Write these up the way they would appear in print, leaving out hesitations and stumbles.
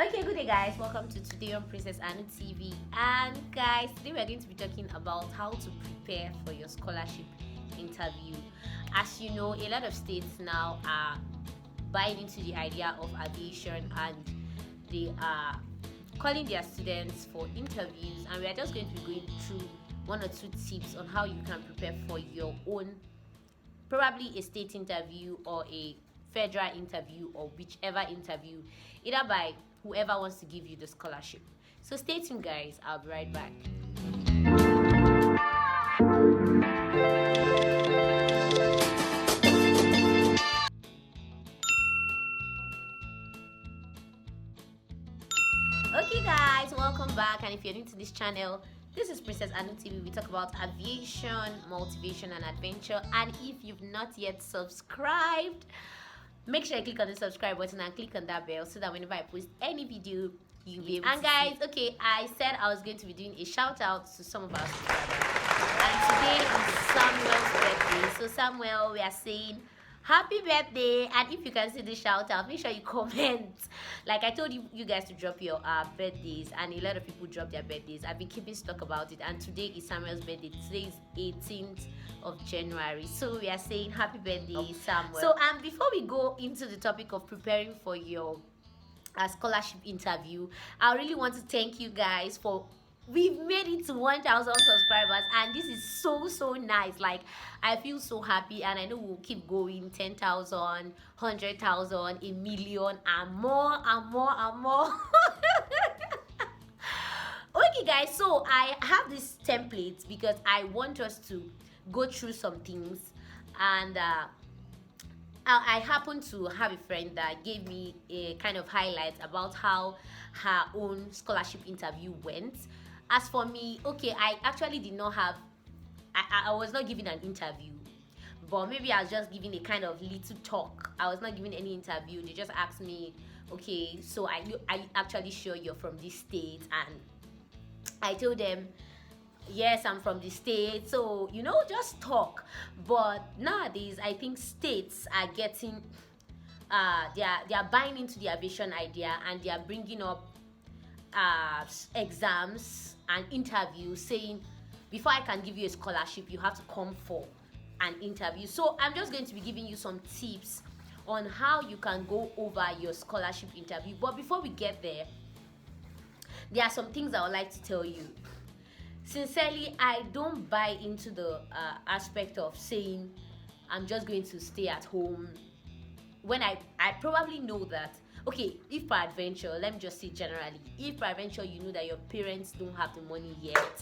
Okay, good day guys, welcome to today on Princess Anu-TV. And guys, today we're going to be talking about how to prepare for your scholarship interview. As you know, a lot of states now are buying into the idea of aviation, and they are calling their students for interviews, and we are just going to be going through one or two tips on how you can prepare for your own, probably a state interview or a federal interview or whichever interview, either by whoever wants to give you the scholarship. So stay tuned guys, I'll be right back. Okay guys, welcome back, and if you're new to this channel, this is Princess Anu-TV. We talk about aviation, motivation and adventure. And if you've not yet subscribed, make sure you click on the subscribe button and click on that bell so that whenever I post any video, you'll be able to guys see. Okay, I said I was going to be doing a shout out to some of our subscribers, and today is Samuel's birthday. So Samuel, we are saying happy birthday, and if you can see the shout out, make sure you comment. Like I told you guys to drop your birthdays, and a lot of people drop their birthdays. I've been keeping stock about it, and today is Samuel's birthday. Today is 18th of January, so we are saying happy birthday, Samuel. So before we go into the topic of preparing for your scholarship interview, I really want to thank you guys for we've made it to 1,000 subscribers, and this is so nice. Like, I feel so happy, and I know we'll keep going. 10,000, 100,000, a million, and more and more and more. Okay guys, so I have this template because I want us to go through some things, and I happen to have a friend that gave me a kind of highlight about how her own scholarship interview went. As for me, okay, I actually did not have, I was not giving an interview, but maybe I was just giving a kind of little talk. I was not giving any interview. They just asked me, okay, so are you actually sure you're from this state? And I told them, yes, I'm from the state. So, you know, just talk. But nowadays, I think states are getting, they are buying into the aviation idea, and they are bringing up exams and interviews, saying before I can give you a scholarship, you have to come for an interview. So I'm just going to be giving you some tips on how you can go over your scholarship interview. But before we get there are some things I would like to tell you. Sincerely, I don't buy into the aspect of saying I'm just going to stay at home, when I probably know that, okay, if per adventure, let me just say generally, if per adventure you know that your parents don't have the money yet,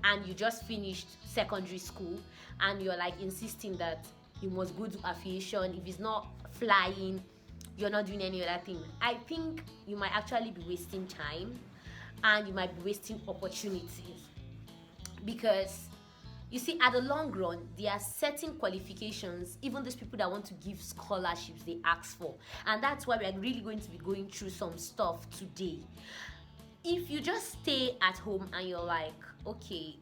and you just finished secondary school, and you're like insisting that you must go to aviation, if it's not flying, you're not doing any other thing, I think you might actually be wasting time, and you might be wasting opportunities. Because you see, at the long run, there are certain qualifications even those people that want to give scholarships, they ask for. And that's why we are really going to be going through some stuff today. If you just stay at home and you're like, okay,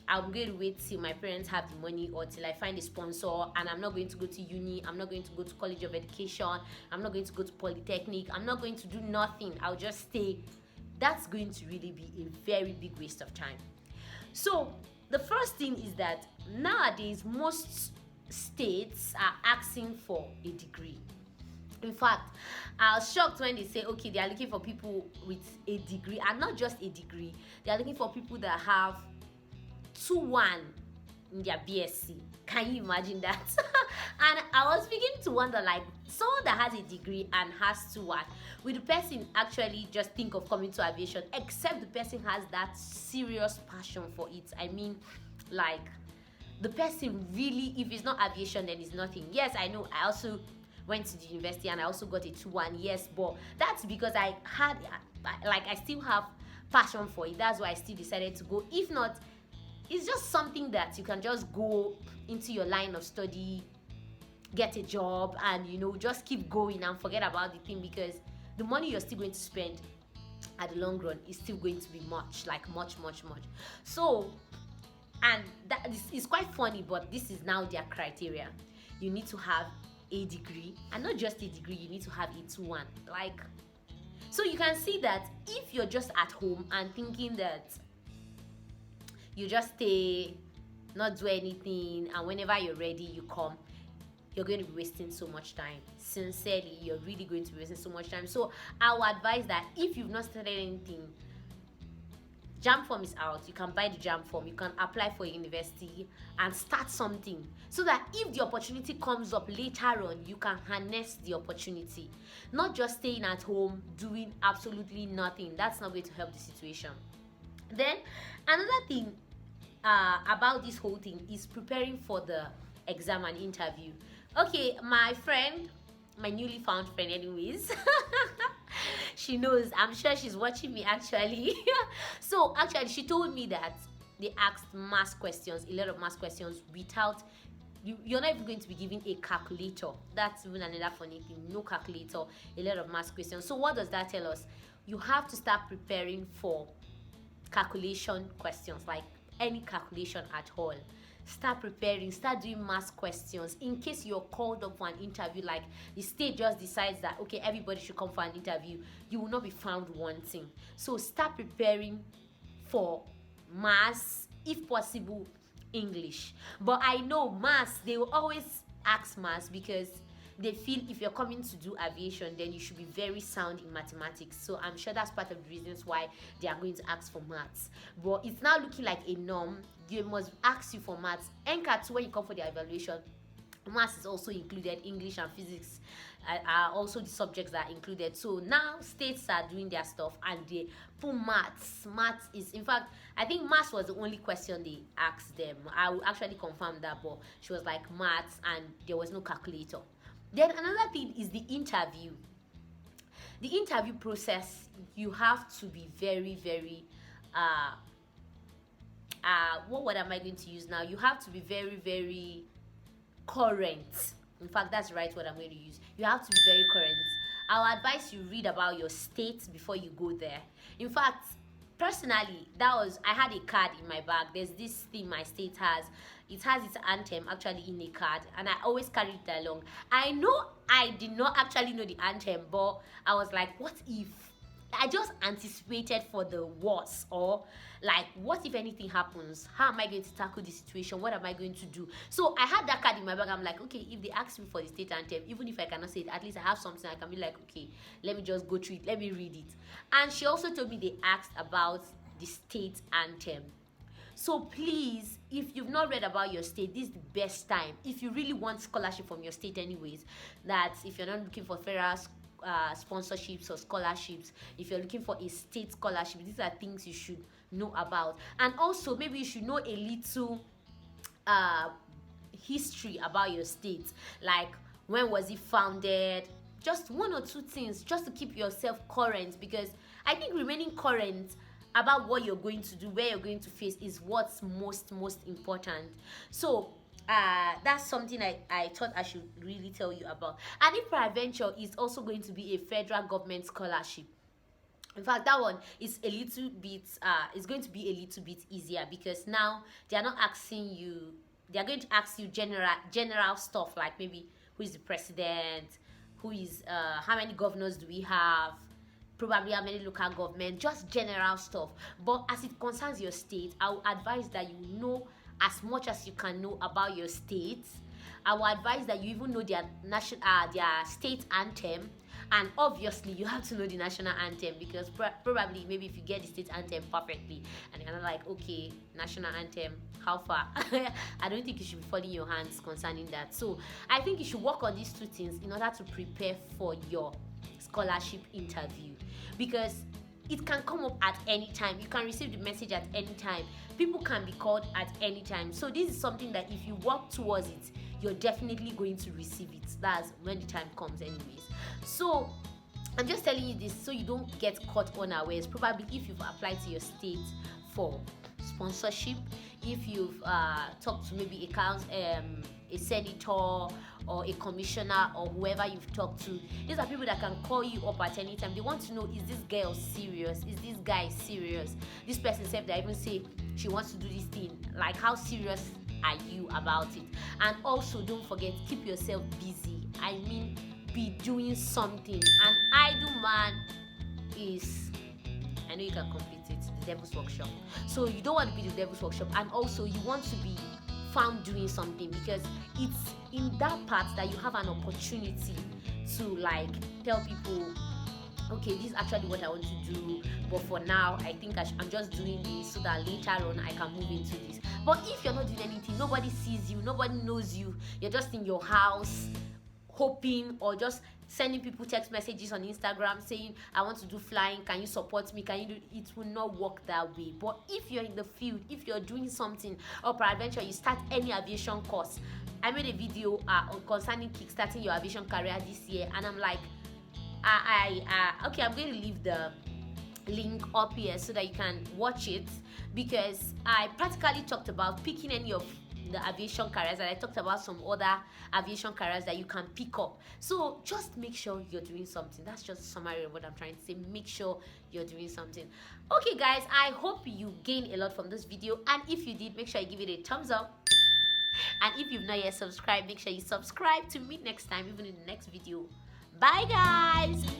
I'm going to wait till my parents have the money, or till I find a sponsor, and I'm not going to go to uni, I'm not going to go to college of education, I'm not going to go to polytechnic, I'm not going to do nothing, I'll just stay, that's going to really be a very big waste of time. So the first thing is that nowadays most states are asking for a degree. In fact, I was shocked when they say, okay, they are looking for people with a degree, and not just a degree, they are looking for people that have 2-1 in their BSc. Can you imagine that? And I was beginning to wonder, like, someone that has a degree and has 2-1, will the person actually just think of coming to aviation, except the person has that serious passion for it? I mean, like, the person really, if it's not aviation, then it's nothing. Yes, I know, I also went to the university and I also got a 2-1, yes, but that's because I had, like, I still have passion for it. That's why I still decided to go. If not, it's just something that you can just go into your line of study, get a job, and, you know, just keep going and forget about the thing, because the money you're still going to spend at the long run is still going to be much. So, and that is quite funny, but this is now their criteria. You need to have a degree, and not just a degree, you need to have a 2-1. Like, So you can see that if you're just at home and thinking that you just stay, not do anything, and whenever you're ready you come, you're going to be wasting so much time. Sincerely, you're really going to be wasting so much time. So I would advise that if you've not started anything, JAM form is out. You can buy the JAM form, you can apply for university and start something, so that if the opportunity comes up later on, you can harness the opportunity. Not just staying at home doing absolutely nothing. That's not going to help the situation. Then another thing about this whole thing is preparing for the exam and interview. Okay, my friend, my newly found friend anyways, she knows, I'm sure she's watching me actually. So actually she told me that they asked mass questions, a lot of mass questions, without you're not even going to be given a calculator. That's even another funny thing. No calculator, a lot of mass questions. So what does that tell us? You have to start preparing for calculation questions, like any calculation at all. Start preparing, start doing mass questions in case you're called up for an interview. Like the state just decides that okay, everybody should come for an interview, you will not be found wanting. So start preparing for mass, if possible English. But I know mass, they will always ask mass because they feel if you're coming to do aviation, then you should be very sound in mathematics. So I'm sure that's part of the reasons why they are going to ask for maths. But it's now looking like a norm. They must ask you for maths. NCAT, when you come for the evaluation, maths is also included. English and physics are also the subjects that are included. So now states are doing their stuff and they put maths. Maths is, in fact, I think maths was the only question they asked them. I will actually confirm that, but she was like maths and there was no calculator. Then another thing is the interview. The interview process, you have to be very, very what word am I going to use now? You have to be very, very current. In fact, that's the right word I'm going to use. You have to be very current. I'll advise you read about your state before you go there. In fact, personally, I had a card in my bag. There's this thing my state has. It has its anthem actually in a card, and I always carry it along. I know I did not actually know the anthem, but I was like, what if? I just anticipated for the worst, or like, what if anything happens? How am I going to tackle the situation? What am I going to do? So I had that card in my bag. I'm like, okay, if they ask me for the state anthem, even if I cannot say it, at least I have something I can be like, okay, let me just go through it, let me read it. And she also told me they asked about the state anthem. So please, if you've not read about your state, this is the best time. If you really want scholarship from your state anyways, that if you're not looking for federal sponsorships or scholarships, if you're looking for a state scholarship, these are things you should know about. And also maybe you should know a little history about your state, like when was it founded, just one or two things, just to keep yourself current, because I think remaining current about what you're going to do, where you're going to face, is what's most important. So that's something I thought I should really tell you about. And if peradventure is also going to be a federal government scholarship, in fact that one is a little bit is going to be a little bit easier, because now they are not asking you, they are going to ask you general stuff, like maybe who is the president, who is how many governors do we have, probably how many local government, just general stuff. But as it concerns your state, I would advise that you know as much as you can know about your state. I would advise that you even know their state anthem, and obviously you have to know the national anthem, because probably maybe if you get the state anthem perfectly and you're not like, okay, national anthem, how far? I don't think you should be falling your hands concerning that. So I think you should work on these two things in order to prepare for your scholarship interview, because it can come up at any time. You can receive the message at any time. People can be called at any time. So this is something that if you work towards it, you're definitely going to receive it. That's when the time comes anyways. So I'm just telling you this so you don't get caught unawares. Probably if you've applied to your state for sponsorship, if you've talked to maybe a senator or a commissioner or whoever you've talked to, these are people that can call you up at any time. They want to know, is this girl serious? Is this guy serious? This person said that even say she wants to do this thing. Like, how serious are you about it? And also don't forget, keep yourself busy. I mean, be doing something. An idle man is, I know you can complete it, the devil's workshop. So you don't want to be the devil's workshop, and also you want to be found doing something, because it's in that part that you have an opportunity to like tell people, okay, this is actually what I want to do, but for now I think I'm just doing this so that later on I can move into this. But if you're not doing anything, nobody sees you, nobody knows you, you're just in your house hoping, or just sending people text messages on Instagram saying, I want to do flying, can you support me, can you do it? Will not work that way. But if you're in the field, if you're doing something, or peradventure you start any aviation course. I made a video concerning kickstarting your aviation career this year, and I'm like, okay, I'm going to leave the link up here so that you can watch it, because I practically talked about picking any of the aviation careers, and I talked about some other aviation careers that you can pick up. So just make sure you're doing something. That's just a summary of what I'm trying to say. Make sure you're doing something. Okay guys, I hope you gained a lot from this video, and if you did, make sure you give it a thumbs up. And if you've not yet subscribed, make sure you subscribe to meet next time, even in the next video. Bye guys.